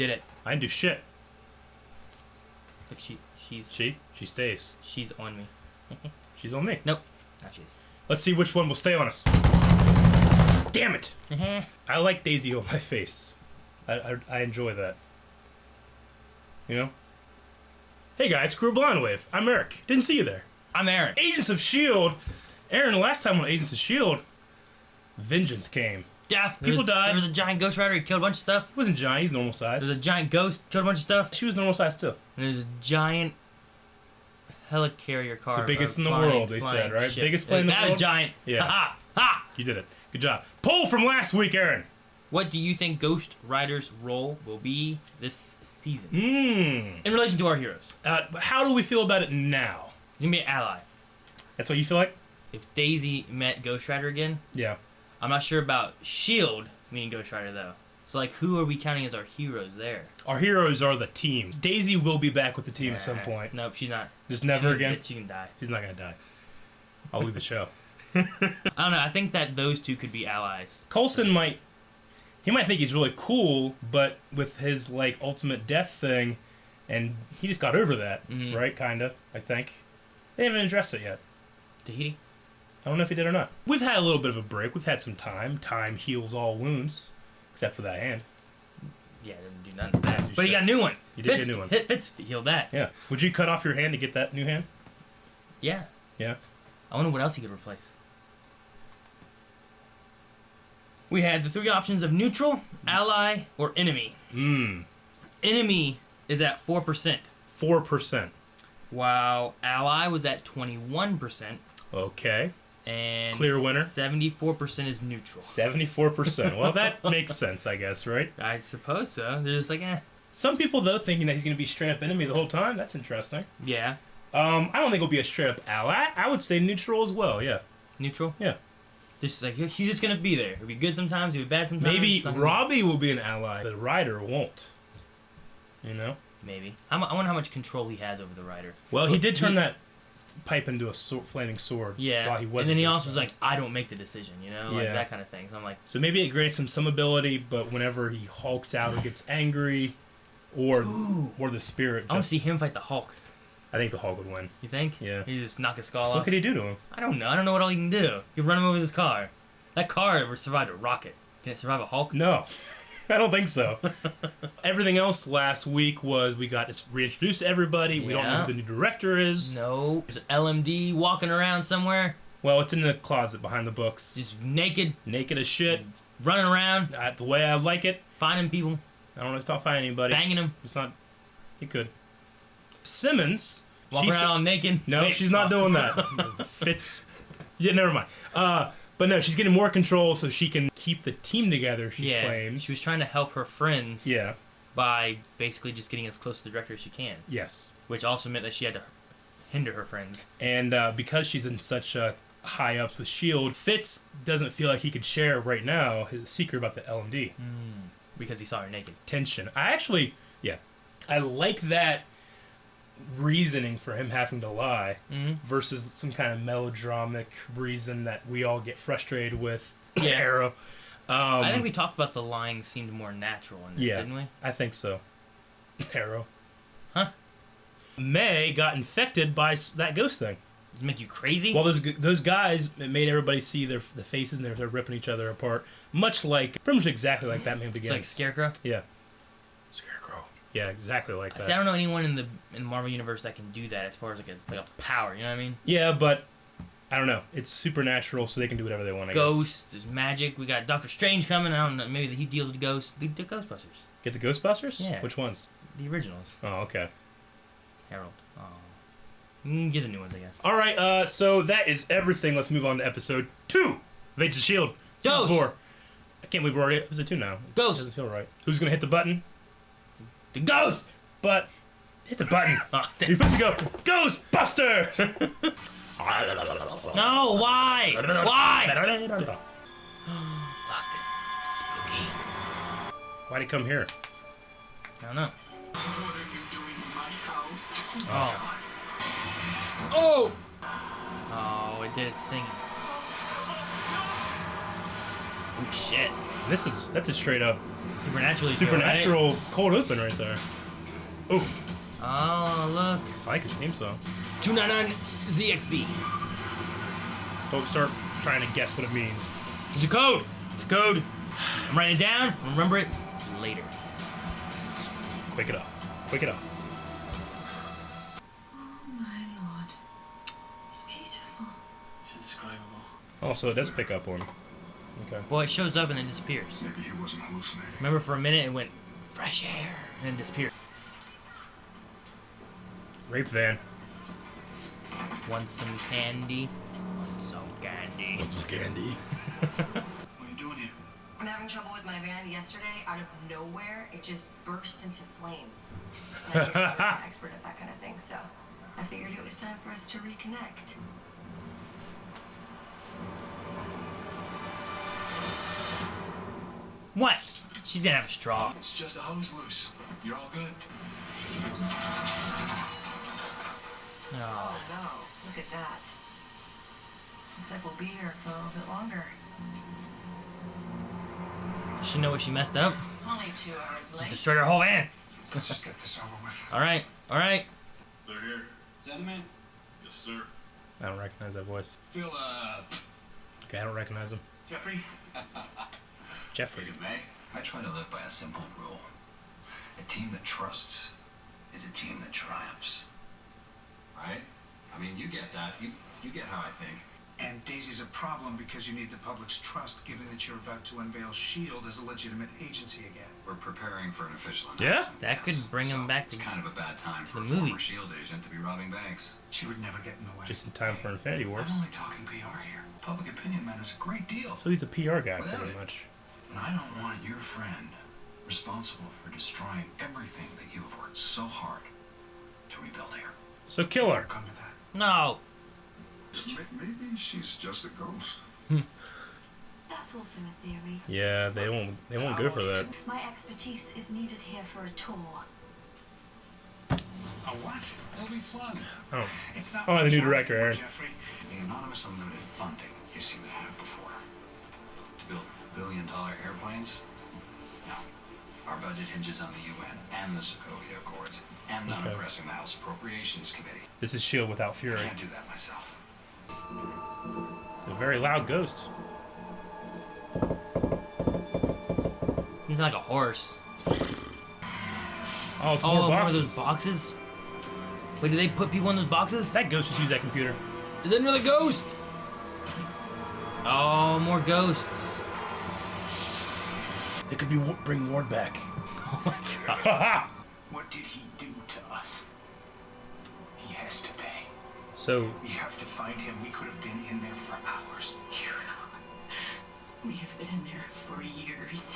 did it. I didn't do shit. Look, she's She stays. She's on me. She's on me. Nope. Not she is. Let's see which one will stay on us. Damn it! I like Daisy on my face. I enjoy that. You know? Hey guys, Crew Blind Wave. I'm Eric. Didn't see you there. I'm Aaron. Agents of S.H.I.E.L.D. Aaron, last time on Agents of S.H.I.E.L.D., vengeance came. Death. People died. There was a giant ghost rider. He killed a bunch of stuff. He wasn't giant. He's normal size. There's a giant ghost. Killed a bunch of stuff. She was normal size too. And there's a giant helicarrier car. The biggest in the world, they said, right? Ship. Biggest plane in the world? That was giant. Yeah. Ha ha! You did it. Good job. Poll from last week, Aaron. What do you think Ghost Rider's role will be this season? In relation to our heroes. How do we feel about it now? He's going to be an ally. That's what you feel like? If Daisy met Ghost Rider again, yeah. I'm not sure about S.H.I.E.L.D. meeting Ghost Rider, though. So, like, who are we counting as our heroes there? Our heroes are the team. Daisy will be back with the team at some point. Nope, she's not. Just never again? She can die. She's not going to die. I'll leave the show. I don't know. I think that those two could be allies. Coulson might... He might think he's really cool, but with his, like, ultimate death thing, and he just got over that, right? Kind of, I think. They haven't addressed it yet. Did he? I don't know if he did or not. We've had a little bit of a break. We've had some time. Time heals all wounds, except for that hand. Yeah, didn't do nothing to that. But he got a new one. You did get a new one. Fitz healed that. Yeah. Would you cut off your hand to get that new hand? Yeah. Yeah. I wonder what else he could replace. We had the three options of neutral, ally, or enemy. Enemy is at 4%. 4%. While ally was at 21%. Okay. And clear winner. 74% is neutral. 74%. Well, that makes sense, I guess, right? I suppose so. They're just like, eh. Some people, though, thinking that he's going to be straight up enemy the whole time. That's interesting. Yeah. I don't think he'll be a straight up ally. I would say neutral as well, yeah. Neutral? Yeah. Just like, he's just going to be there. He'll be good sometimes, he'll be bad sometimes. Maybe Robbie will be an ally. The rider won't. You know? Maybe. I wonder how much control he has over the rider. Well, he did turn that pipe into a flaming sword. Yeah. While he wasn't. And then he also was like, I don't make the decision, you know? Like yeah. that kind of thing. So I'm like... So maybe it grants him some ability, but whenever he hulks out or gets angry, or the spirit just... I want to see him fight the Hulk. I think the Hulk would win. You think? Yeah. He just knock his skull off? What could he do to him? I don't know. I don't know what all he can do. He can run him over with his car. That car survived a rocket. Can it survive a Hulk? No. I don't think so. Everything else last week was we got to reintroduce everybody. Yeah. We don't know who the new director is. No. There's an LMD walking around somewhere. Well, it's in the closet behind the books. Just naked. Naked as shit. Running around. The way I like it. Finding people. I don't know. It's not finding anybody. Banging them. It's not. He could. Simmons. Walking around all naked. No, she's not doing that. Fitz. Yeah, never mind. But no, she's getting more control so she can keep the team together, she claims. She was trying to help her friends. Yeah. By basically just getting as close to the director as she can. Yes. Which also meant that she had to hinder her friends. And because she's in such high ups with S.H.I.E.L.D., Fitz doesn't feel like he could share right now his secret about the LMD. Because he saw her naked. Tension. I like that reasoning for him having to lie versus some kind of melodramatic reason that we all get frustrated with. Arrow. I think we talked about the lying seemed more natural in this, didn't we? I think so. Arrow. Huh? May got infected by that ghost thing. Does it make you crazy? Well, those guys, it made everybody see the faces and they're ripping each other apart. Pretty much exactly like Batman Begins. It's like Scarecrow? Yeah. Scarecrow. Yeah, exactly like that. See, I don't know anyone in the Marvel Universe that can do that as far as like a power, you know what I mean? Yeah, but I don't know. It's supernatural, so they can do whatever they want, I guess. Ghosts, there's magic. We got Doctor Strange coming. I don't know. Maybe he deals with ghosts. The Ghostbusters. Get the Ghostbusters? Yeah. Which ones? The originals. Oh, okay. Harold. Oh. Get a new one, I guess. All right, so that is everything. Let's move on to episode 2 of Agents of S.H.I.E.L.D. Ghost! 4. I can't believe we're already at episode 2 now. Ghost! Doesn't feel right. Who's going to hit the button? The Ghost! But hit the button. You're supposed to go, Ghostbusters! No, why? Why? Look, it's spooky. Why'd he come here? I don't know. What are you doing in my house? Oh. Oh! Oh, it did its thing. Oh, shit. That's a straight up Supernatural cold open right there. Ooh, Oh, look. I like his theme song. 299 ZXB. Don't start trying to guess what it means. It's a code. It's a code. I'm writing it down. Remember it later. Quick it up. Quick it up. Oh my lord. It's beautiful. It's indescribable. Oh, so it does pick up one. Okay. Well, it shows up and then disappears. Maybe he wasn't hallucinating. Remember, for a minute it went fresh air and then disappeared. Rape van. Want some candy? Want some candy? Some candy. What are you doing here? I'm having trouble with my van. Yesterday, out of nowhere, it just burst into flames. And you're sort of an expert at that kind of thing, so I figured it was time for us to reconnect. What? She didn't have a straw. It's just a hose loose. You're all good. No. Oh no, look at that. Looks like we'll be here for a little bit longer. Does she know what she messed up? Only 2 hours Just late. destroyed her whole van. Let's just get this over with. Alright, alright. They're here. Is that the man? Yes, sir. I don't recognize that voice. Fill up. Okay, I don't recognize him. Jeffrey? Jeffrey. Look at me. I try to live by a simple rule. A team that trusts is a team that triumphs. Right? I mean, you get that. You get how I think. And Daisy's a problem because you need the public's trust, given that you're about to unveil S.H.I.E.L.D. as a legitimate agency again. We're preparing for an official Yeah? announcement. That could bring him back It's to- kind of a bad time for the a former movies. S.H.I.E.L.D. agent to be robbing banks. She would never get in the way. Just in time for Infinity Wars. I'm only talking PR here. Public opinion matters a great deal. So he's a PR guy, Without pretty it. much. And I don't want your friend responsible for destroying everything that you have worked so hard to rebuild here. So kill her. Come to that. No. Maybe she's just a ghost. That's also a theory. Yeah, they won't go for that. My expertise is needed here for a tour. A what? It'll be fun. Oh. It's not Oh, the new my job director, anymore, Aaron. Jeffrey. It's the anonymous unlimited funding you seem to have before. To build billion-dollar airplanes? No. Our budget hinges on the UN and the Sokovia Accords and not Okay. impressing the House Appropriations Committee. This is S.H.I.E.L.D. without I Fury. can't do that myself. A very loud ghost. He's like a horse. Oh, it's Oh, more more of boxes. those boxes? Wait, do they put people in those boxes? That ghost just used that computer. Is that another ghost? Oh, more ghosts. It could be bring Ward back. Oh my god. What did he do to us? He has to pay. So We have to find him. We could have been in there for hours. We have been in there for years.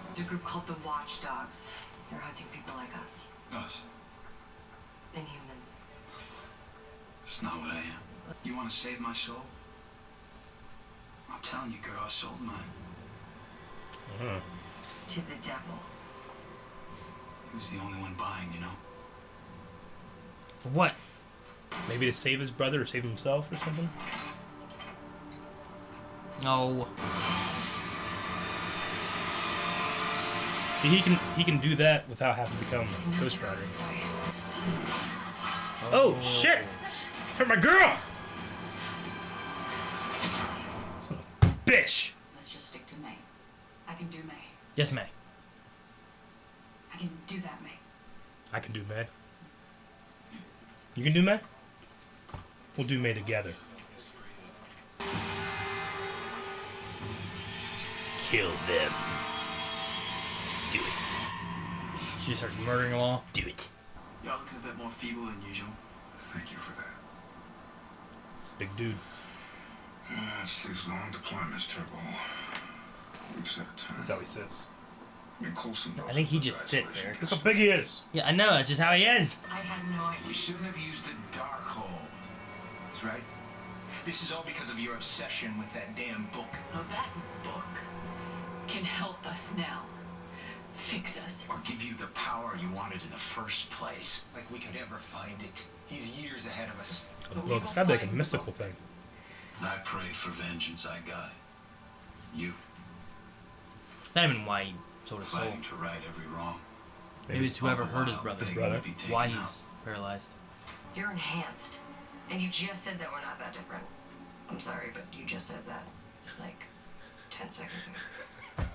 It's a group called the Watchdogs. They're hunting people like us. Us. Inhumans. It's not what I am. You want to save my soul? I'm telling you, girl, I sold mine. To the devil. He was the only one buying, you know? For what? maybe to save his brother or save himself or something. No. See, he can do that without having to become Ghost Rider. Oh shit! Hurt my girl! Son of a bitch! Let's just stick to May. I can do May. Yes, May. I can do that, May. I can do May. You can do May? We'll do May together. Kill them. Do it. She just starts murdering them all. Do it. Y'all looking a bit more feeble than usual. Thank you for that. It's a big dude. It's these long deployments, Turbo. Weeks at a time. That's how he sits. And Coulson knows I think he about just the sits isolation there. Look how big he is. Yeah, I know. That's just how he is. I had no idea. We shouldn't have used the dark hole. That's right. This is all because of your obsession with that damn book. Now that book can help us now. Fix us. Or give you the power you wanted in the first place. Like we could ever find it. He's years ahead of us. Well, it's gotta be like a mystical thing. And I prayed for vengeance, I got it. You. Not even why he sold his soul. Fighting to right every wrong. Maybe it's whoever hurt his brother. His brother. Why he's paralyzed. You're enhanced. And you just said that we're not that different. I'm sorry, but you just said that like 10 seconds ago.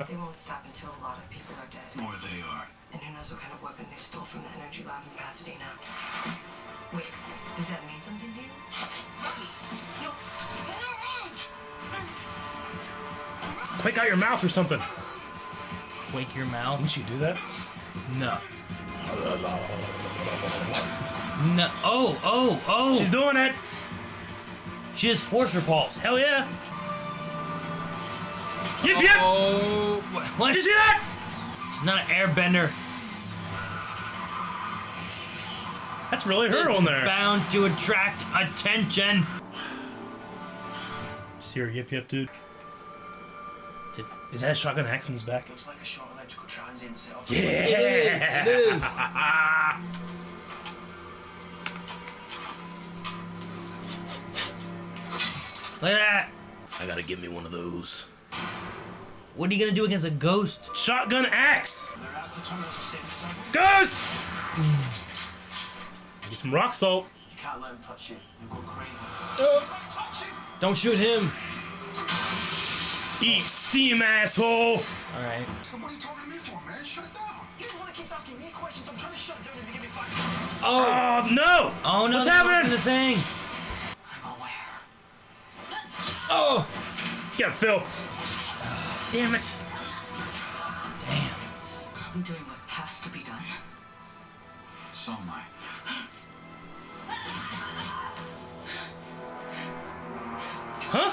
They won't stop until a lot of people are dead. More they are. And who knows what kind of weapon they stole from the energy lab in Pasadena. Wait, does that mean something to you? No. Quake out your mouth or something. Quake your mouth? Didn't she do that? No. No. Oh. She's doing it. She has force repulse. Hell yeah. Yip yip. Oh. What? Did you see that? She's not an airbender. That's really her This on is there. bound to attract attention. See her yip yip, dude. Is that a shotgun axe in his back? Looks like a short electrical transient set off. Yeah. It is. Look at that. I gotta give me one of those. What are you gonna do against a ghost? Shotgun axe. They're out to turn us for saving something. Ghost. Get some rock salt. You can't let him touch you. You'll go crazy. Touch him! Don't shoot him. Eat steam, asshole. All right. So what are you talking to me for, man? Shut it down. You're the one that keeps asking me questions. I'm trying to shut down if you give me 5 minutes. Oh no. Oh no! What's they're happening? working the thing. I'm aware. Oh. Get him, Phil. Damn it. Damn. I'm doing what has to be done. So am I. Huh?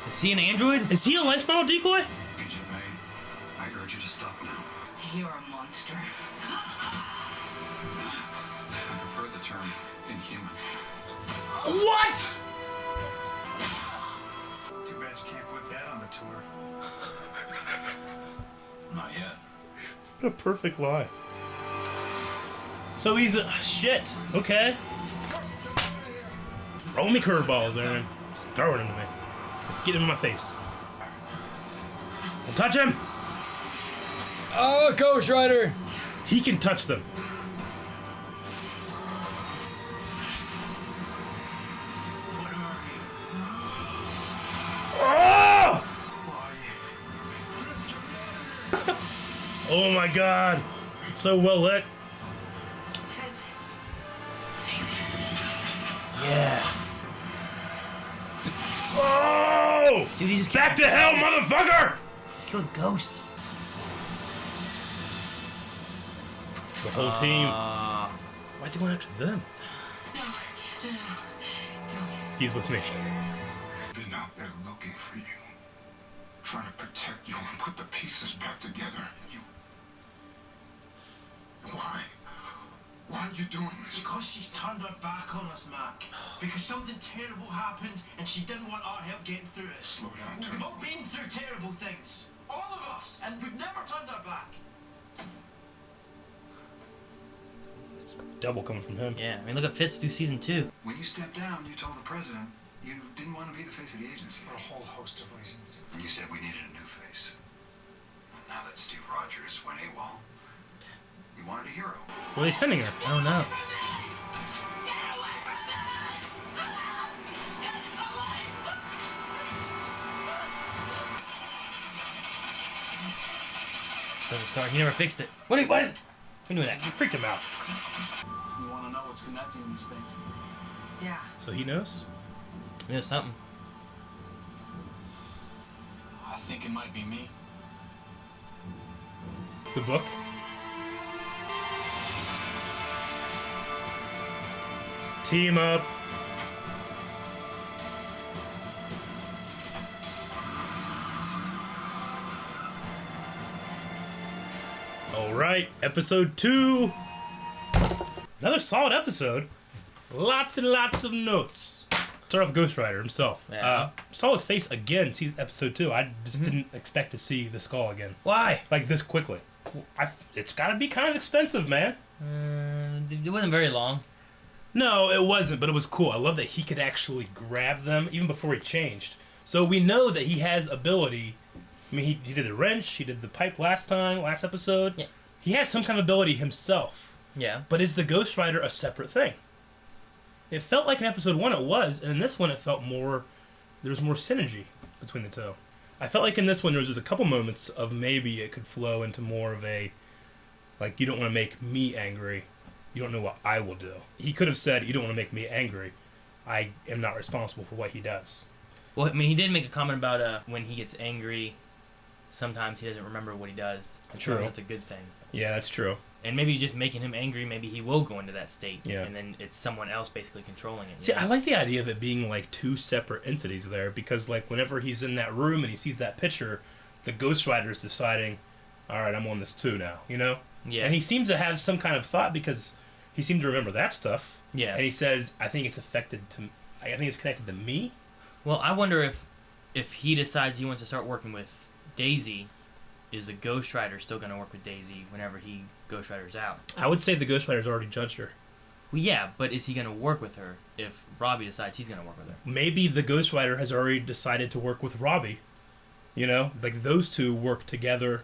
Is he an android? Is he a life model decoy? Agent May, I urge you to stop now. You're a monster. I prefer the term inhuman. What? Too bad you can't put that on the tour. Not yet. What a perfect lie. So he's a shit. Okay. Throw me curveballs, Aaron. Just throw it into me. Just get him in my face. Don't touch him. Oh, Ghost Rider. He can touch them. What are you? Oh! Who are you? Oh my god. It's so well lit. Feds. Yeah. Oh! Dude, he just Back to hell, motherfucker! Just killed a ghost. The whole team. Why is he going after them? No, don't. He's with me. Been out there looking for you. Trying to protect you and put the pieces back together. You. Why? Why are you doing this? Because she's turned her back on us, Mac. Because something terrible happened and she didn't want our help getting through it. Slow down, We've Turbo. all been through terrible things. All of us. And we've never turned our back. Double coming from him. Yeah, I mean, look at Fitz through season 2. When you stepped down, you told the president you didn't want to be the face of the agency. For a whole host of reasons. And you said we needed a new face. Now that Steve Rogers went AWOL, you wanted a hero. Where are they sending her? I don't know. Doesn't start. He never fixed it. What? What? We knew that. You freaked him out. You want to know what's connecting these things? Yeah. So he knows? Yeah, something. I think it might be me. The book? Team up. Alright, episode 2. Another solid episode. Lots and lots of notes. Start off with Ghost Rider himself. Yeah. Saw his face again, episode 2. I just didn't expect to see the skull again. Why? Like this quickly. It's gotta be kind of expensive, man. It wasn't very long. No, it wasn't, but it was cool. I love that he could actually grab them even before he changed. So we know that he has ability I mean, he did the wrench, he did the pipe last episode. Yeah. He has some kind of ability himself. Yeah. But is the Ghost Rider a separate thing? It felt like in episode 1 it was, and in this one it felt more... There was more synergy between the two. I felt like in this one there was just a couple moments of maybe it could flow into more of a... Like, you don't want to make me angry. You don't know what I will do. He could have said, you don't want to make me angry. I am not responsible for what he does. Well, I mean, he did make a comment about when he gets angry, sometimes he doesn't remember what he does. True. That's a good thing. Yeah, that's true. And maybe just making him angry, maybe he will go into that state. Yeah. And then it's someone else basically controlling it. See, I like the idea of it being like two separate entities there, because like whenever he's in that room and he sees that picture, the Ghost Rider is deciding, all right, I'm on this too now, you know? Yeah. And he seems to have some kind of thought because he seemed to remember that stuff. Yeah. And he says, I think it's connected to me. Well, I wonder if he decides he wants to start working with Daisy, is the Ghost Rider still going to work with Daisy whenever he Ghost Rider's out? I would say the Ghost Rider's already judged her. Well, yeah, but is he going to work with her if Robbie decides he's going to work with her? Maybe the Ghost Rider has already decided to work with Robbie. You know? Like, those two work together,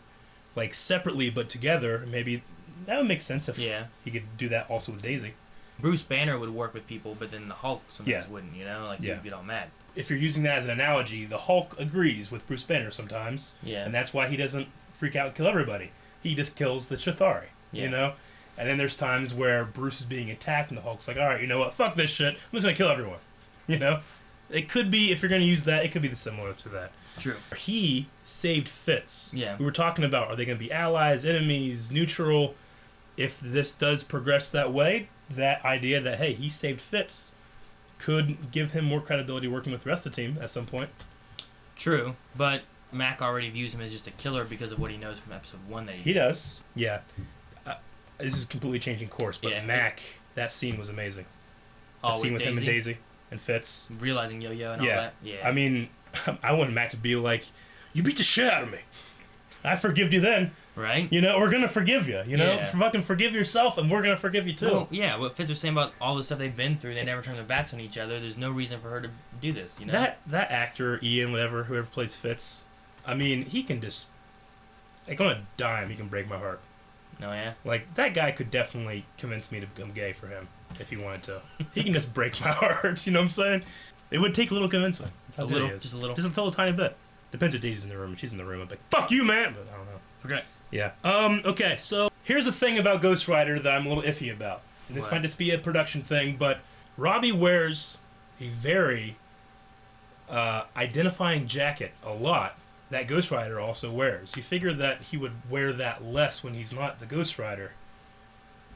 like, separately but together. Maybe that would make sense if he could do that also with Daisy. Bruce Banner would work with people, but then the Hulk sometimes Yeah. wouldn't, you know? Like, Yeah. he'd get all mad. If you're using that as an analogy, the Hulk agrees with Bruce Banner sometimes. Yeah. And that's why he doesn't freak out and kill everybody. He just kills the Chitauri, Yeah. you know? And then there's times where Bruce is being attacked and the Hulk's like, all right, you know what? Fuck this shit. I'm just going to kill everyone. You know? It could be, if you're going to use that, it could be similar to that. True. He saved Fitz. Yeah. We were talking about, are they going to be allies, enemies, neutral? If this does progress that way, that idea that, hey, he saved Fitz could give him more credibility working with the rest of the team at some point. True, but Mac already views him as just a killer because of what he knows from episode 1 that He does. Yeah. This is completely changing course, but Yeah. Mac, that scene was amazing. The Oh, scene with with him and Daisy and Fitz. realizing Yo-Yo and all Yeah. that. Yeah. I mean, I wanted Mac to be like, you beat the shit out of me. I forgive you then. right? You know, we're going to forgive you. You know, Yeah. fucking forgive yourself and we're going to forgive you too. Well, yeah, what Fitz was saying about all the stuff they've been through, they never turn their backs on each other. There's no reason for her to do this, you know? That actor, Ian, whoever plays Fitz, I mean, he can just, like on a dime, he can break my heart. No, yeah? Like, that guy could definitely convince me to become gay for him, if he wanted to. He can just break my heart, you know what I'm saying? It would take a little convincing. That's how A good little, he is. just a little. Just a little tiny bit. Depends if Daisy's in the room. If she's in the room, I'd be like, fuck you, man! But I don't know. Forget. Yeah. Okay, so here's the thing about Ghost Rider that I'm a little iffy about. And this What? might just be a production thing, but Robbie wears a very identifying jacket a lot that Ghost Rider also wears. You figure that he would wear that less when he's not the Ghost Rider.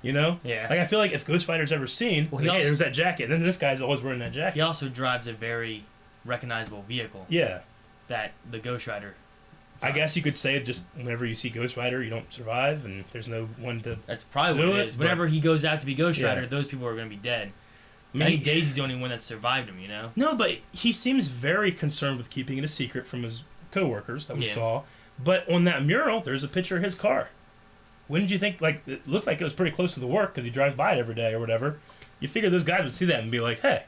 You know? Yeah. Like, I feel like if Ghost Rider's ever seen, Well, hey, he also- there's that jacket. And then this guy's always wearing that jacket. He also drives a very recognizable vehicle Yeah. that the Ghost Rider. I guess you could say just whenever you see Ghost Rider, you don't survive, and there's no one to... That's probably Do what it, it is. Whenever he goes out to be Ghost Yeah. Rider, those people are going to be dead. I Me- think Daisy's the only one that survived him, you know? No, but he seems very concerned with keeping it a secret from his co-workers that we Yeah. saw. But on that mural, there's a picture of his car. Wouldn't you think, like, it looked like it was pretty close to the work because he drives by it every day or whatever. You figure those guys would see that and be like, hey,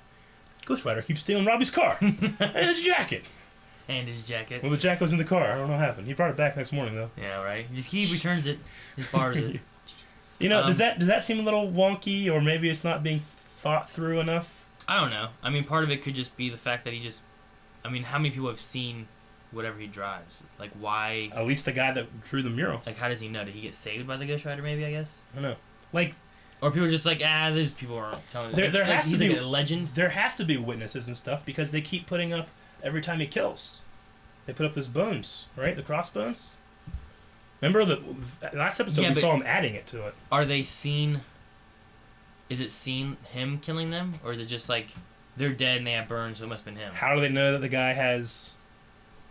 Ghost Rider keeps stealing Robbie's car. And his jacket. And his jacket. Well, the jacket was in the car. I don't know what happened. He brought it back next morning, though. Yeah, right? He returns it as far as it. You know, Um, does that seem a little wonky, or maybe it's not being thought through enough? I don't know. I mean, part of it could just be the fact that he just... I mean, how many people have seen whatever he drives? Like, why... At least the guy that drew the mural. Like, how does he know? Did he get saved by the Ghost Rider, maybe, I guess? I don't know. Like, Or people are just like, those people aren't telling me. There has to he's be like a legend. There has to be witnesses and stuff because they keep putting up every time he kills. They put up those bones, right? The crossbones. Remember the last episode Yeah, we but- saw him adding it to it. Are they seen... Is it seen him killing them? Or is it just like, they're dead and they have burns, so it must have been him? How do they know that the guy has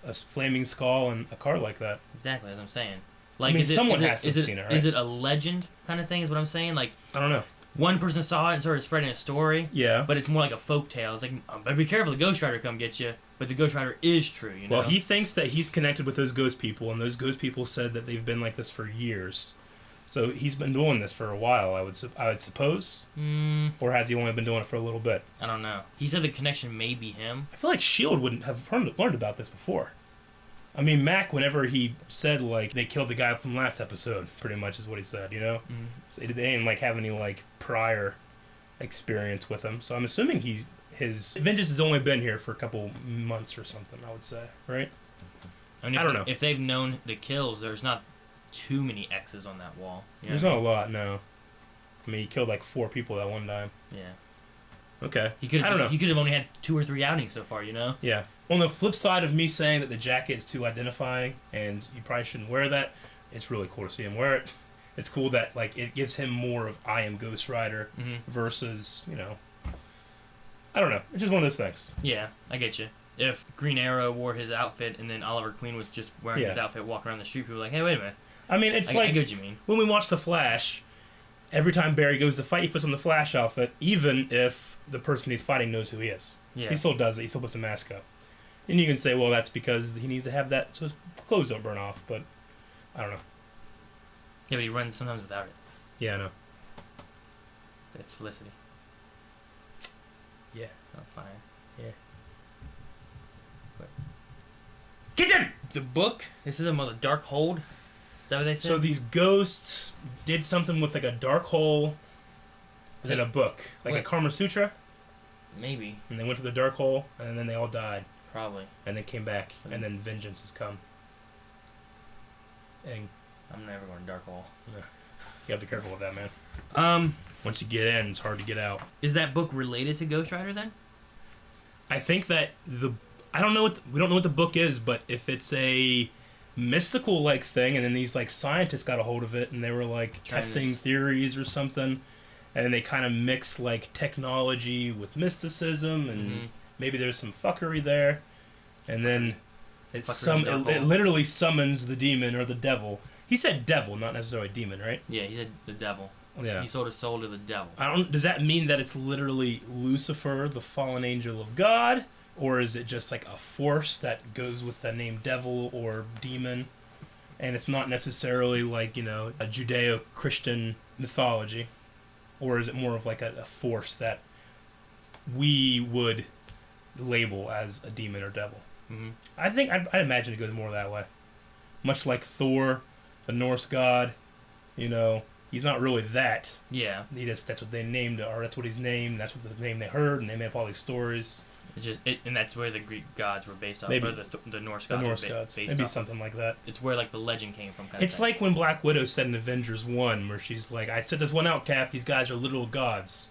a flaming skull and a car like that? Exactly, that's what I'm saying. Like, I mean, is it, someone is it- has to is have it- seen it, right? Is it a legend kind of thing is what I'm saying? Like, I don't know. one person saw it and started spreading a story, Yeah. but it's more like a folk tale. It's like, better be careful, the Ghost Rider come get you. But the Ghost Rider is true, you know? Well, he thinks that he's connected with those ghost people, and those ghost people said that they've been like this for years. So he's been doing this for a while, I would suppose. Or has he only been doing it for a little bit? I don't know. He said the connection may be him. I feel like S.H.I.E.L.D. wouldn't have learned about this before. I mean, Mac, whenever he said, like, they killed the guy from last episode, pretty much is what he said, you know? Mm-hmm. So they didn't, like, have any, like, prior experience with him. So I'm assuming his vengeance has only been here for a couple months or something, I would say, right? I mean, I don't know. If they've known the kills, there's not too many X's on that wall. You know? There's not a lot, no. I mean, he killed, like, 4 people at one time. Yeah. Okay. He could I don't know. He could have only had 2 or 3 outings so far, you know? Yeah. On the flip side of me saying that the jacket is too identifying and you probably shouldn't wear that, it's really cool to see him wear it. It's cool that, like, it gives him more of I am Ghost Rider versus, you know, I don't know. It's just one of those things. Yeah, I get you. If Green Arrow wore his outfit and then Oliver Queen was just wearing his outfit walking around the street, people were like, hey, wait a minute. I mean, it's I get what you mean. When we watch The Flash, every time Barry goes to fight, he puts on the Flash outfit, even if the person he's fighting knows who he is. Yeah. He still does it. He still puts a mask up. And you can say, well, that's because he needs to have that so his clothes don't burn off, but I don't know. Yeah, but he runs sometimes without it. Yeah, I know. That's Felicity. Yeah. Oh, fine. Yeah. But Kitchen! the book, this is about the dark hold. Is that what they said? So these ghosts did something with, like, a dark hole in a book. Like a Karma Sutra. Maybe. And they went to the dark hole, and then they all died. Probably. And they came back, and then vengeance has come. And I'm never going to dark hole. you gotta be careful with that, man. Once you get in, it's hard to get out. Is that book related to Ghost Rider then? I think that we don't know what the book is, but if it's a mystical like thing, and then these like scientists got a hold of it, and they were like testing theories or something, and then they kind of mix like technology with mysticism, and maybe there's some fuckery there, and then it literally summons the demon or the devil. He said devil, not necessarily demon, right? Yeah, he said the devil. Yeah. He sold his soul to the devil. Does that mean that it's literally Lucifer, the fallen angel of God? Or is it just like a force that goes with the name devil or demon? And it's not necessarily like, you know, a Judeo-Christian mythology? Or is it more of like a force that we would label as a demon or devil? Mm-hmm. I think, I'd imagine it goes more that way. Much like Thor, the Norse god, you know, he's not really that. Yeah. That's what they named, or that's what he's named. That's what the name they heard, and they made up all these stories. And that's where the Greek gods were based off. Maybe or the Norse gods. Based maybe off something like that. It's where like the legend came from. It's like when Black Widow said in Avengers 1, where she's like, "I set this one out, Cap. These guys are literal gods,"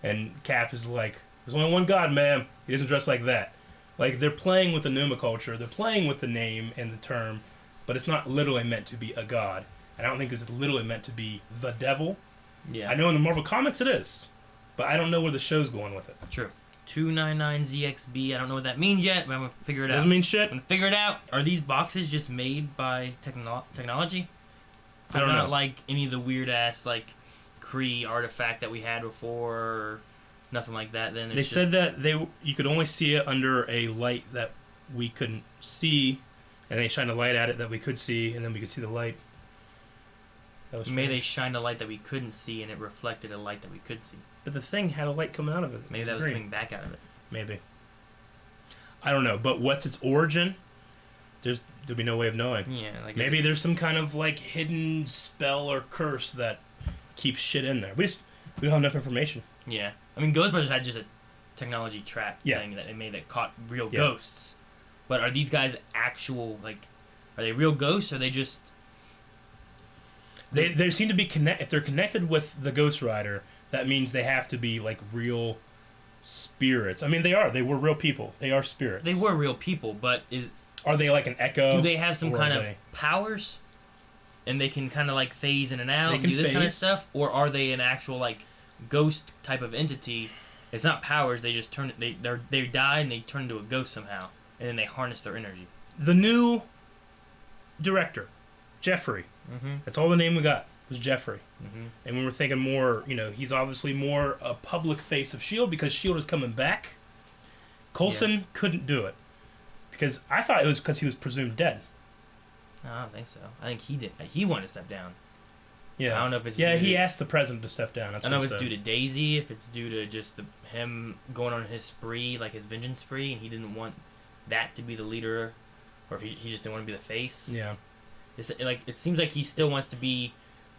and Cap is like, "There's only one god, ma'am. He doesn't dress like that." Like they're playing with the pneumoculture. They're playing with the name and the term, but it's not literally meant to be a god. And I don't think this is literally meant to be the devil. Yeah. I know in the Marvel Comics it is, but I don't know where the show's going with it. True. 299ZXB. I don't know what that means yet, but I'm gonna figure it out. Doesn't mean shit. I'm gonna figure it out. Are these boxes just made by technology? I don't know. Not like any of the weird ass like Kree artifact that we had before, or nothing like that. Then they said that you could only see it under a light that we couldn't see, and they shined a light at it that we could see, and then we could see the light. Maybe they shined a light that we couldn't see, and it reflected a light that we could see. But the thing had a light coming out of it. Maybe that was coming back out of it. Maybe. I don't know. But what's its origin? There'll be no way of knowing. Yeah. Like maybe there's some kind of like hidden spell or curse that keeps shit in there. We don't have enough information. Yeah. I mean, Ghostbusters had just a technology trap thing that they made that caught real ghosts. But are these guys actual, like, are they real ghosts, or are they just... They seem to be if they're connected with the Ghost Rider, that means they have to be like real spirits. I mean, they are. They were real people. They are spirits. They were real people, but are they like an echo? Do they have some kind of powers, and they can kind of like phase in and out and do this kind of stuff, or are they an actual like ghost type of entity? It's not powers. They just they die and they turn into a ghost somehow, and then they harness their energy. The new director, Jeffrey. Mm-hmm. That's all the name we got was Jeffrey. Mm-hmm. And we were thinking more, you know, he's obviously more a public face of S.H.I.E.L.D. because S.H.I.E.L.D. is coming back. Coulson couldn't do it. Because I thought it was because he was presumed dead. No, I don't think so. I think he did. He wanted to step down. Yeah. I don't know if it's he asked the president to step down. That's I don't know if it's due to Daisy, if it's due to just him going on his spree, like his vengeance spree, and he didn't want that to be the leader or if he just didn't want to be the face. Yeah. It's like it seems like he still wants to be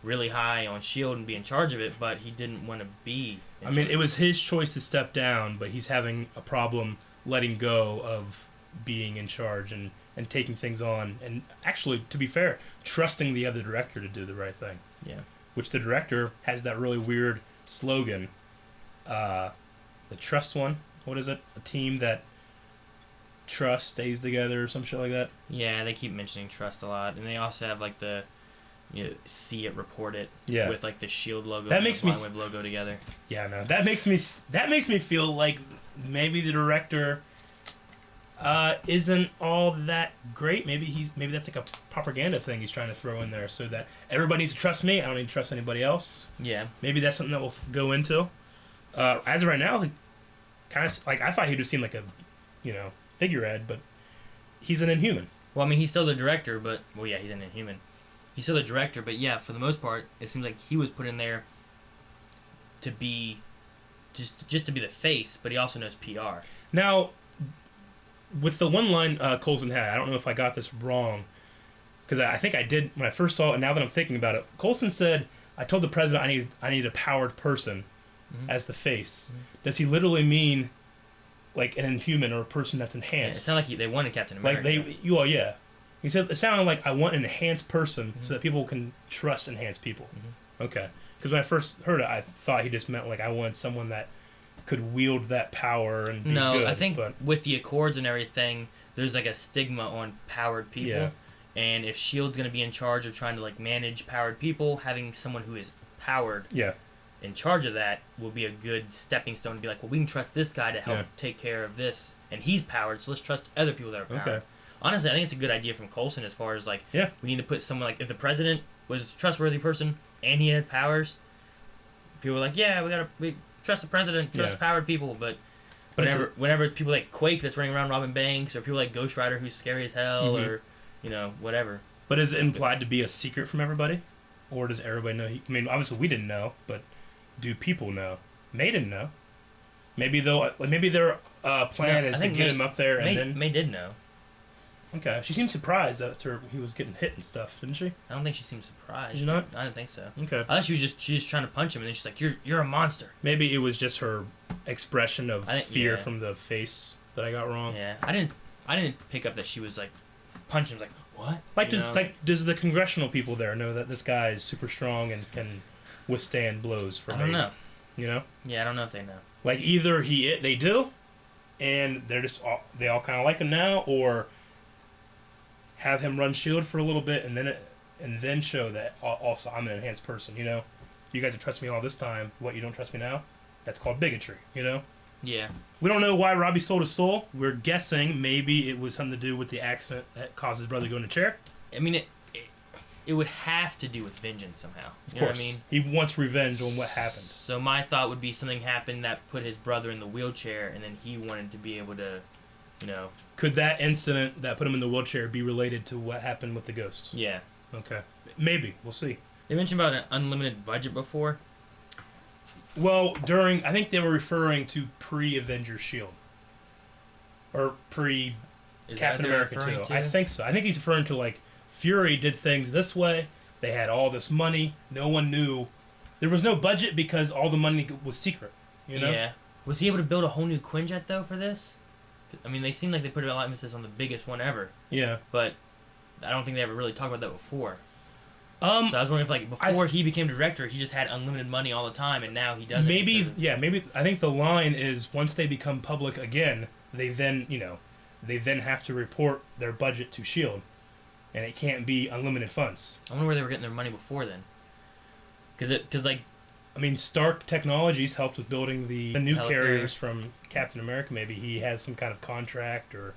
really high on Shield and be in charge of it, but he didn't want to be. I mean, it was his choice to step down, but he's having a problem letting go of being in charge and taking things on, and actually, to be fair, trusting the other director to do the right thing. Yeah. Which the director has that really weird slogan, the trust one. What is it? A team that trust stays together or some shit like that. Yeah, they keep mentioning trust a lot, and they also have like the see it, report it. Yeah. With like the Shield logo. That and makes the me Web logo together. Yeah, no, that makes me feel like maybe the director isn't all that great. Maybe that's like a propaganda thing he's trying to throw in there so that everybody needs to trust me. I don't need to trust anybody else. Yeah. Maybe that's something that we'll go into. As of right now, he kind of like I thought he just seemed like a, figurehead, but he's an Inhuman. Well, I mean, he's still the director, but he's an Inhuman. He's still the director, but yeah, for the most part, it seems like he was put in there to be just to be the face, but he also knows PR. Now, with the one line Coulson had, I don't know if I got this wrong, because I think I did when I first saw it, and now that I'm thinking about it, Coulson said, I told the president I need a powered person as the face. Mm-hmm. Does he literally mean like an Inhuman or a person that's enhanced? Yeah, it sounded like they wanted Captain America. Yeah. He says it sounded like I want an enhanced person so that people can trust enhanced people. Mm-hmm. Okay. Because when I first heard it, I thought he just meant like I wanted someone that could wield that power and be good. No, I think with the Accords and everything, there's like a stigma on powered people. Yeah. And if S.H.I.E.L.D.'s going to be in charge of trying to like manage powered people, having someone who is powered in charge of that will be a good stepping stone to be like, well, we can trust this guy to help take care of this. And he's powered, so let's trust other people that are powered. Okay. Honestly, I think it's a good idea from Coulson as far as like, we need to put someone like, if the president was a trustworthy person and he had powers, people were like, we trust the president, trust powered people, but whenever people like Quake that's running around robbing banks, or people like Ghost Rider who's scary as hell, or whatever. But is it implied to be a secret from everybody, or does everybody know? I mean, obviously we didn't know, but do people know? May didn't know. Maybe their plan is to get him up there, and then May did know. Okay, she seemed surprised after he was getting hit and stuff, didn't she? I don't think she seemed surprised. Did you not? I didn't think so. Okay. I thought she was trying to punch him, and then she's like, "You're a monster." Maybe it was just her expression of fear from the face that I got wrong. Yeah, I didn't pick up that she was like punching him. Like what? Does the congressional people there know that this guy is super strong and can withstand blows for? I don't know. You know? Yeah, I don't know if they know. Like either they do, and they all kind of like him now, or have him run S.H.I.E.L.D. for a little bit, and then show that also I'm an enhanced person. You guys have trusted me all this time. What, you don't trust me now? That's called bigotry. Yeah. We don't know why Robbie sold his soul. We're guessing maybe it was something to do with the accident that caused his brother to go in a chair. I mean, it would have to do with vengeance somehow. Of course. What I mean? He wants revenge on what happened. So my thought would be something happened that put his brother in the wheelchair, and then he wanted to be able to, Could that incident that put him in the wheelchair be related to what happened with the ghosts? Yeah. Okay. Maybe. We'll see. They mentioned about an unlimited budget before. Well, I think they were referring to pre-Avengers S.H.I.E.L.D. Or pre-Captain America 2. I think so. I think he's referring to, like, Fury did things this way. They had all this money. No one knew. There was no budget because all the money was secret, Yeah. Was he able to build a whole new Quinjet, though, for this? I mean, they seem like they put a lot of emphasis on the biggest one ever. Yeah. But I don't think they ever really talked about that before. So I was wondering if, like, before he became director, he just had unlimited money all the time, and now he doesn't. Maybe. I think the line is once they become public again, they then have to report their budget to S.H.I.E.L.D., and it can't be unlimited funds. I wonder where they were getting their money before then. I mean, Stark Technologies helped with building the new carriers from Captain America. Maybe he has some kind of contract, or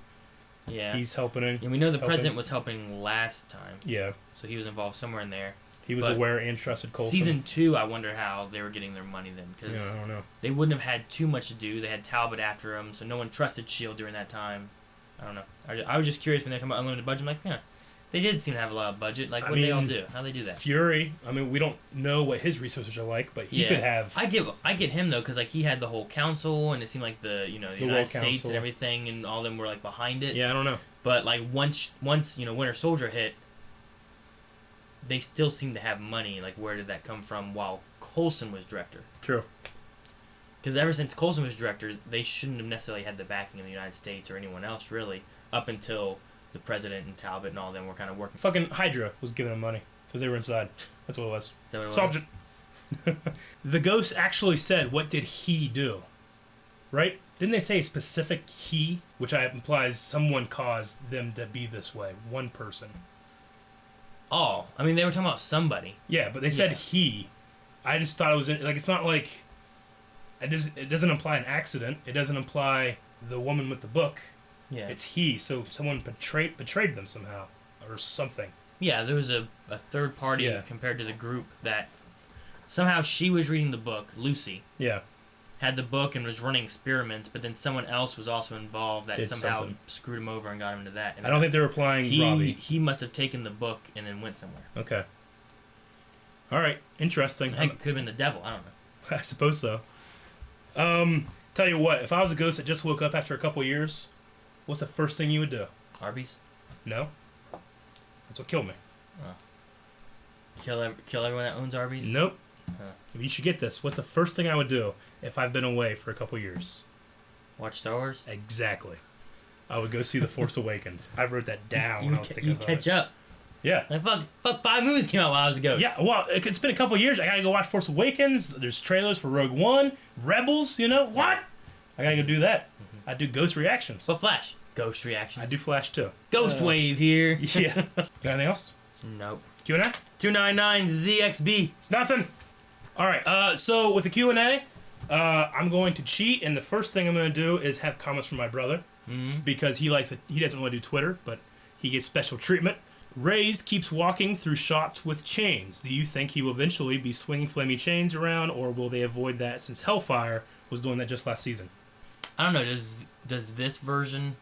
he's helping. And we know the president was helping last time. Yeah. So he was involved somewhere in there. He was aware and trusted Coulson. Season 2, I wonder how they were getting their money then. Cause I don't know. They wouldn't have had too much to do. They had Talbot after him, so no one trusted S.H.I.E.L.D. during that time. I don't know. I was just curious when they talking about unlimited budget. I'm like, they did seem to have a lot of budget. Like, what did they all do? How'd they do that? Fury, we don't know what his resources are like, but he could have... I get him, though, because, like, he had the whole council, and it seemed like the United States and everything, and all of them were, like, behind it. Yeah, I don't know. But like once Winter Soldier hit, they still seem to have money. Like, where did that come from? While Coulson was director. True. Because ever since Coulson was director, they shouldn't have necessarily had the backing of the United States or anyone else, really, up until the president and Talbot and all them were kind of working. Fucking Hydra was giving them money because they were inside. That's what it was. Is that what it Solved was? it. The ghost actually said, "What did he do?" Right? Didn't they say a specific he, which implies someone caused them to be this way? One person. Oh, I mean, they were talking about somebody. Yeah, but they said he. I just thought it was like it's not like it doesn't imply an accident. It doesn't imply the woman with the book. Yeah. It's he. So someone betrayed them somehow or something. Yeah, there was a third party compared to the group that somehow she was reading the book, Lucy. Yeah. Had the book and was running experiments, but then someone else was also involved that Did somehow something. screwed him over and got him into that. And I don't think they were applying Robbie. He must have taken the book and then went somewhere. Okay. All right. Interesting. Heck, it could have been the devil. I don't know. I suppose so. Tell you what, if I was a ghost that just woke up after a couple years, what's the first thing you would do? Arby's? No. That's what killed me. Kill everyone that owns Arby's? Nope. You should get this. What's the first thing I would do if I've been away for a couple years? Watch Star Wars? Exactly. I would go see The Force Awakens. I wrote that down when I was thinking about catch it. up. Yeah. Like, fuck, 5 movies came out while I was a ghost. Yeah, well, it's been a couple years. I gotta go watch Force Awakens. There's trailers for Rogue One, Rebels, what? I gotta go do that. I do ghost reactions. But Flash? Ghost reactions. I do Flash too. Ghost Wave here. Yeah. Got anything else? Nope. Q&A? 299ZXB. It's nothing. All right. So with the Q&A, I'm going to cheat, and the first thing I'm going to do is have comments from my brother because he doesn't want to do Twitter, but he gets special treatment. Ray's keeps walking through shots with chains. Do you think he will eventually be swinging flaming chains around, or will they avoid that since Hellfire was doing that just last season? I don't know. Does this version,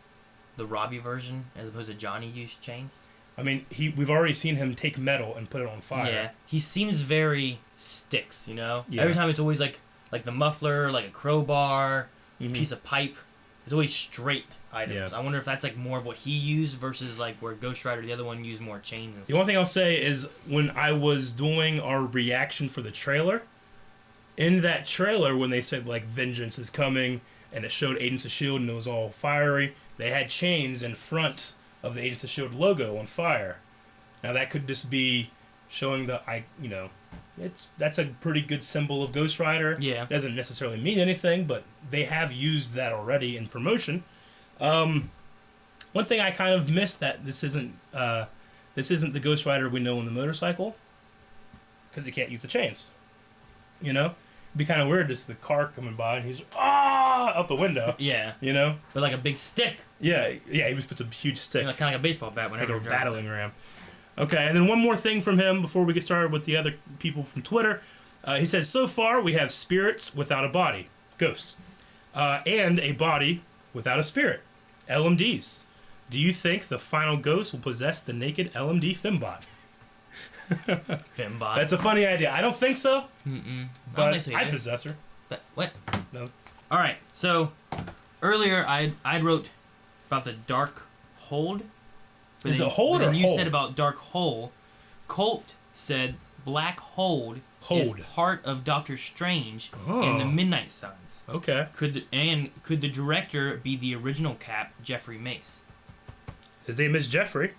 the Robbie version, as opposed to Johnny, use chains? I mean, we've already seen him take metal and put it on fire. Yeah, he seems very sticks. Yeah. Every time it's always like the muffler, like a crowbar, piece of pipe. It's always straight items. Yeah. I wonder if that's like more of what he used versus like where Ghost Rider, the other one, used more chains and stuff. The one thing I'll say is when I was doing our reaction for the trailer, in that trailer when they said like vengeance is coming and it showed Agents of S.H.I.E.L.D. and it was all fiery, they had chains in front of the Agents of S.H.I.E.L.D. logo on fire. Now that could just be showing that's a pretty good symbol of Ghost Rider. Yeah. It doesn't necessarily mean anything, but they have used that already in promotion. One thing I kind of missed that this isn't the Ghost Rider we know on the motorcycle because he can't use the chains. It'd be kind of weird just the car coming by and he's out the window. Yeah. But like a big stick. Yeah. He just puts a huge stick. Kind of like a baseball bat whenever Like a you're driving. battling ram. Okay, and then one more thing from him before we get started with the other people from Twitter. He says, so far we have spirits without a body, ghosts, and a body without a spirit, LMDs. Do you think the final ghost will possess the naked LMD Fembot? Fembot. That's a funny idea. I don't think so. But I don't think so I either. possess her. What? No. All right. So earlier I wrote about the dark hold. But Is then, it hold but then or you hold? said about dark hole. Colt said black hold is part of Doctor Strange and the Midnight Suns. Okay. Could the director be the original Cap, Jeffrey Mace? His name is Jeffrey.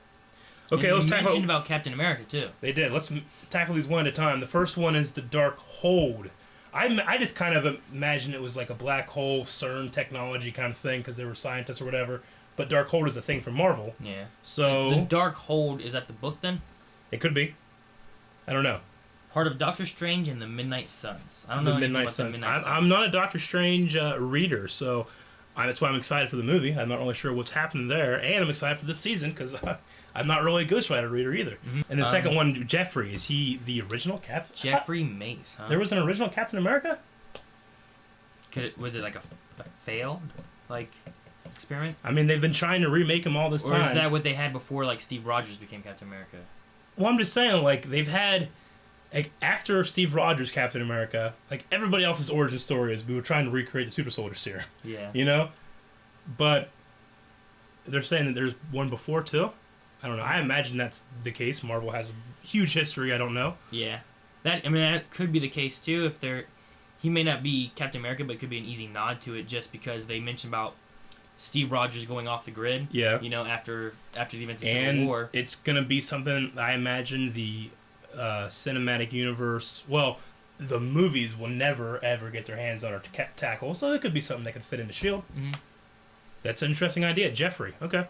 Okay, and let's you tackle. mentioned about Captain America too. They did. Let's tackle these one at a time. The first one is the dark hold. I just kind of imagine it was like a black hole CERN technology kind of thing because they were scientists or whatever. But dark hold is a thing from Marvel. Yeah. So the dark hold is that the book then? It could be. I don't know. Part of Doctor Strange and the Midnight Suns. I don't know The anything Midnight about Suns. the Midnight Suns. I'm not a Doctor Strange reader, so that's why I'm excited for the movie. I'm not really sure what's happening there, and I'm excited for this season because I'm not really a Ghost Rider reader either. And the second one, Jeffrey, is he the original Captain? Jeffrey Mace, huh? There was an original Captain America? Was it like a failed experiment? I mean, they've been trying to remake him all this Or time. is that what they had before Steve Rogers became Captain America? Well, I'm just saying, they've had, after Steve Rogers Captain America, everybody else's origin story is we were trying to recreate the super soldier serum. Yeah. But they're saying that there's one before too. I don't know. I imagine that's the case. Marvel has a huge history. I don't know. Yeah, that could be the case too. If they're, he may not be Captain America, but it could be an easy nod to it just because they mentioned about Steve Rogers going off the grid. Yeah. You know, after the events of and Civil War. It's gonna be something. I imagine the cinematic universe. Well, the movies will never ever get their hands on or tackle. So it could be something that could fit into Shield. Mm-hmm. That's an interesting idea, Jeffrey. Okay.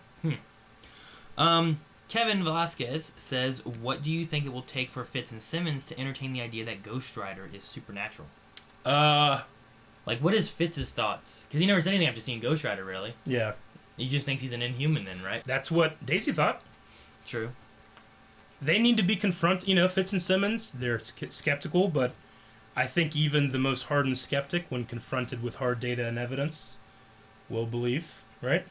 Kevin Velasquez says, "What do you think it will take for Fitz and Simmons to entertain the idea that Ghost Rider is supernatural?" Like, what is Fitz's thoughts? Because he never said anything after seeing Ghost Rider, really. Yeah. He just thinks he's an Inhuman, then, right? That's what Daisy thought. True. They need to be confronted. You know, Fitz and Simmons, they're skeptical, but I think even the most hardened skeptic, when confronted with hard data and evidence, will believe, right?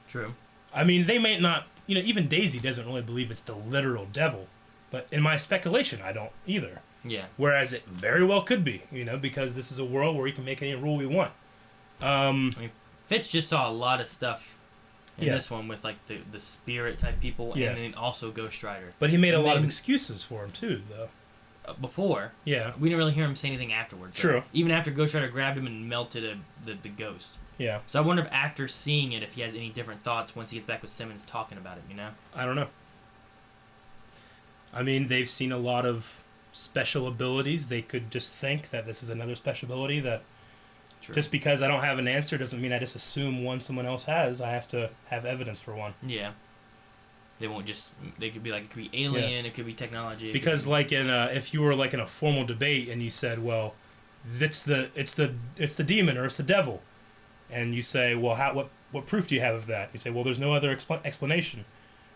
True. I mean, they may not, you know, even Daisy doesn't really believe it's the literal devil. But in my speculation, I don't either. Yeah. Whereas it very well could be, you know, because this is a world where we can make any rule we want. I mean, Fitz just saw a lot of stuff in Yeah. this one with, like, the spirit type people Yeah. and then also Ghost Rider. But he made a lot of excuses for him, too, though. Before. Yeah. We didn't really hear him say anything afterwards. True. Even after Ghost Rider grabbed him and melted the ghost. Yeah. So I wonder if after seeing it, if he has any different thoughts once he gets back with Simmons talking about it, you know? I don't know. I mean, they've seen a lot of special abilities. They could just think that this is another special ability that True. just because I don't have an answer doesn't mean I just assume one someone else has. I have to have evidence for one. Yeah. They won't just... They could be like, it could be alien, it could be technology. Because like in if you were like in a formal debate and you said, well, it's the demon or it's the devil, and you say, well, what proof do you have of that? You say, well, there's no other explanation.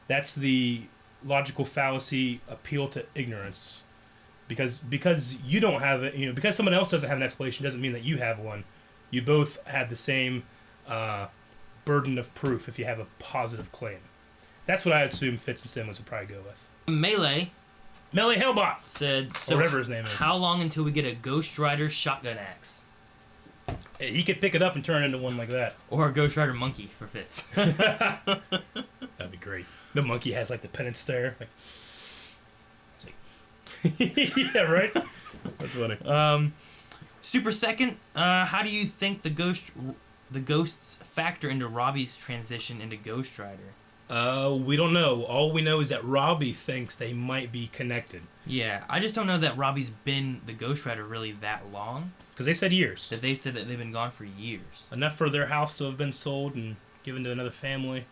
That's the logical fallacy appeal to ignorance. Because you don't have it, you know, because someone else doesn't have an explanation doesn't mean that you have one. You both have the same burden of proof if you have a positive claim. That's what I assume Fitz and Simmons would probably go with. Melee Hellbot said, or whatever his name is. How long until we get a Ghost Rider shotgun axe? He could pick it up and turn it into one like that. Or a Ghost Rider monkey for Fitz. That'd be great. The monkey has like the penance stare. Like, yeah, right? That's funny. Super Second, how do you think the ghosts factor into Robbie's transition into Ghost Rider? We don't know. All we know is that Robbie thinks they might be connected. Yeah, I just don't know that Robbie's been the Ghost Rider really that long. Because they said years. That they said that they've been gone for years. Enough for their house to have been sold and given to another family.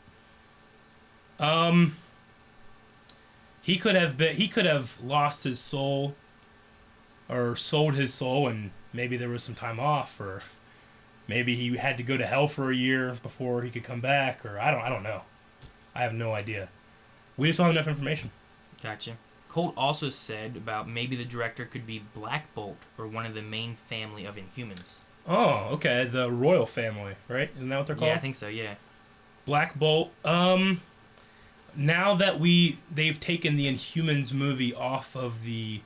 He could have lost his soul or sold his soul and maybe there was some time off, or maybe he had to go to hell for a year before he could come back, or I don't know. I have no idea. We just don't have enough information. Gotcha. Colt also said about maybe the director could be Black Bolt or one of the main family of Inhumans. Oh, okay. The royal family, right? Isn't that what they're called? Yeah, I think so, yeah. Black Bolt. Now that they've taken the Inhumans movie off of the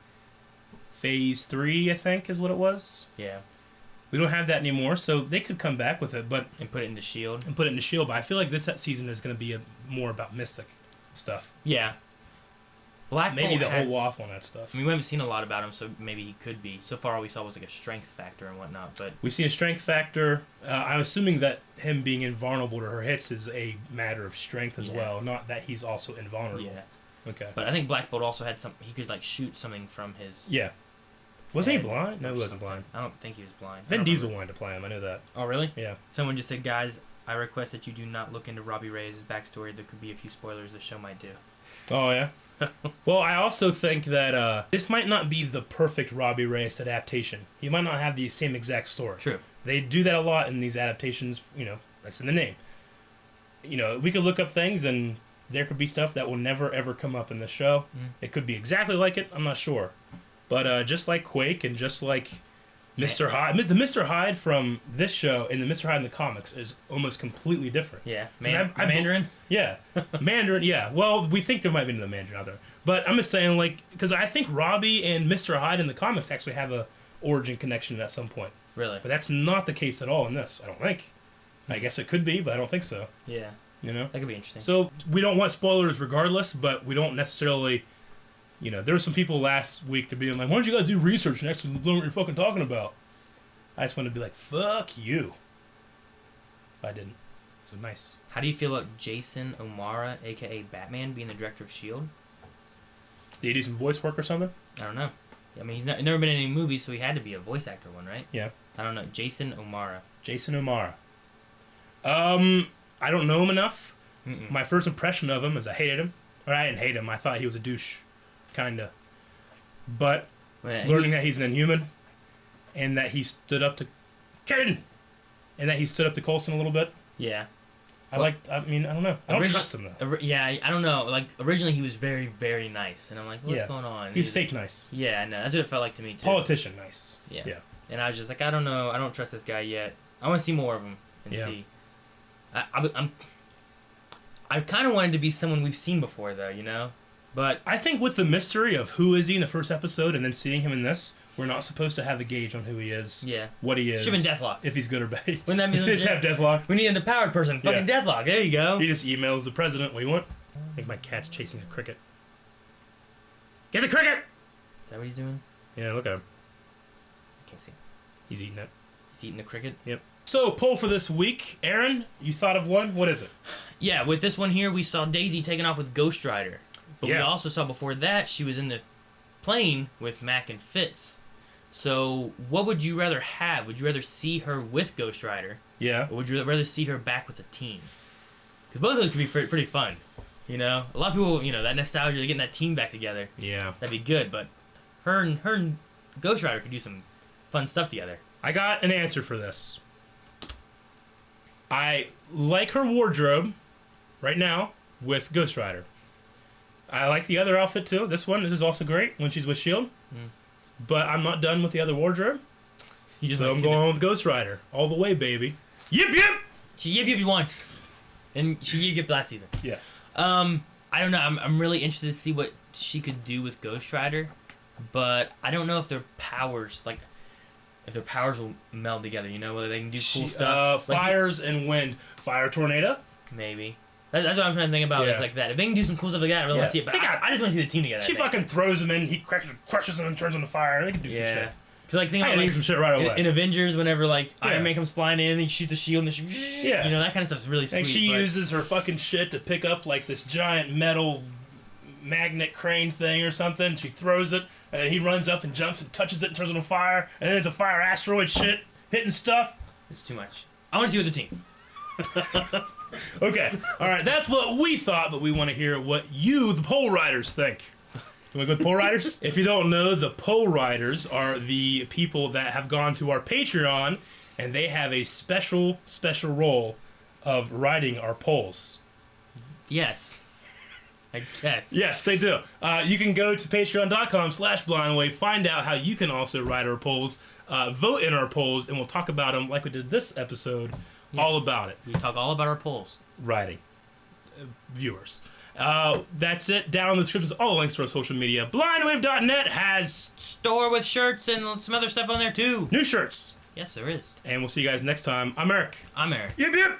Phase 3, I think is what it was. Yeah. We don't have that anymore, so they could come back with it, but and put it into S.H.I.E.L.D. But I feel like this season is going to be more about mystic stuff. Yeah. Black Maybe Bolt they'll hold off on that stuff. I mean, we haven't seen a lot about him, so maybe he could be. So far, all we saw was like a strength factor and whatnot. But we've seen a strength factor. I'm assuming that him being invulnerable to her hits is a matter of strength as well, not that he's also invulnerable. Yeah. Okay. But I think Black Bolt also had some. He could like shoot something from his. Yeah. Wasn't he blind? No, he wasn't blind. I don't think he was blind. Vin Diesel wanted to play him. I know that. Oh, really? Yeah. Someone just said, guys, I request that you do not look into Robbie Reyes' backstory. There could be a few spoilers the show might do. Oh, yeah? Well, I also think that this might not be the perfect Robbie Reyes adaptation. He might not have the same exact story. True. They do that a lot in these adaptations. You know, that's in the name. You know, we could look up things and there could be stuff that will never, ever come up in the show. It could be exactly like it. I'm not sure. But just like Quake and just like Mr. Hyde, the Mr. Hyde from this show and the Mr. Hyde in the comics is almost completely different. Yeah, Mandarin? Yeah, Mandarin, yeah. Well, we think there might be another Mandarin out there. But I'm just saying, like, because I think Robbie and Mr. Hyde in the comics actually have a origin connection at some point. Really? But that's not the case at all in this, I don't think. I guess it could be, but I don't think so. Yeah. You know? That could be interesting. So we don't want spoilers regardless, but we don't necessarily, there were some people last week to be like, why don't you guys do research next and learn what you're fucking talking about? I just wanted to be like, fuck you. But I didn't. So nice. How do you feel about Jason O'Mara, a.k.a. Batman, being the director of S.H.I.E.L.D.? Did he do some voice work or something? I don't know. I mean, he's never been in any movies, so he had to be a voice actor one, right? Yeah. I don't know. Jason O'Mara. Jason O'Mara. I don't know him enough. Mm-mm. My first impression of him is I hated him. Or I didn't hate him. I thought he was a douche. Kinda. But learning that he's an Inhuman and that he stood up to Caden and that he stood up to Coulson a little bit. Yeah. I don't know. I don't trust him though. Yeah, I don't know. Like, originally he was very, very nice. And I'm like, what's going on? He's fake nice. Yeah, no, that's what it felt like to me too. Politician nice. Yeah. And I was just like, I don't know. I don't trust this guy yet. I want to see more of him and see. I kind of wanted to be someone we've seen before, though, But I think with the mystery of who is he in the first episode and then seeing him in this, we're not supposed to have a gauge on who he is. Yeah. What he is. Should have been Deathlock. If he's good or bad. Wouldn't that be just have Deathlock. We need an empowered person. Fucking Deathlock. There you go. He just emails the president. What do you want? I think my cat's chasing a cricket. Get the cricket! Is that what he's doing? Yeah, look at him. I can't see. He's eating it. He's eating the cricket? Yep. So, poll for this week. Aaron, you thought of one? What is it? Yeah, with this one here, we saw Daisy taking off with Ghost Rider. But we also saw before that she was in the plane with Mac and Fitz. So, what would you rather have? Would you rather see her with Ghost Rider? Yeah. Or would you rather see her back with the team? Because both of those could be pretty fun. A lot of people, that nostalgia, getting that team back together. Yeah. That'd be good, but her and Ghost Rider could do some fun stuff together. I got an answer for this. I like her wardrobe right now with Ghost Rider. I like the other outfit too. This is also great when she's with S.H.I.E.L.D. But I'm not done with the other wardrobe. So I'm going with Ghost Rider. All the way, baby. Yip yip! She yip yip once. And she yip yip last season. Yeah. I don't know. I'm really interested to see what she could do with Ghost Rider. But I don't know if their powers, will meld together, whether they can do cool stuff. Fires and wind. Fire tornado? Maybe. That's what I'm trying to think about. It's like that. If they can do some cool stuff like that, I really want to see it. But I just want to see the team together. She fucking throws him in. He crushes him and turns him to fire. They can do some shit. Because think about some shit right away. In Avengers, whenever Iron Man comes flying in, and he shoots the shield, and that kind of stuff's really sweet. And she uses her fucking shit to pick up this giant metal magnet crane thing or something. She throws it, and he runs up and jumps and touches it and turns it on fire. And then it's a fire asteroid shit hitting stuff. It's too much. I want to see with the team. Okay, all right, that's what we thought, but we want to hear what you, the poll riders, think. You want to go with poll riders? If you don't know, the poll riders are the people that have gone to our Patreon, and they have a special role of writing our polls. Yes. I guess. Yes, they do. You can go to patreon.com/blindwave, find out how you can also write our polls, vote in our polls, and we'll talk about them like we did this episode. Yes. All about it. We talk all about our polls. Writing. Viewers. That's it. Down in the descriptions, all the links to our social media. Blindwave.net has... store with shirts and some other stuff on there, too. New shirts. Yes, there is. And we'll see you guys next time. I'm Eric. I'm Eric. Yip, yip.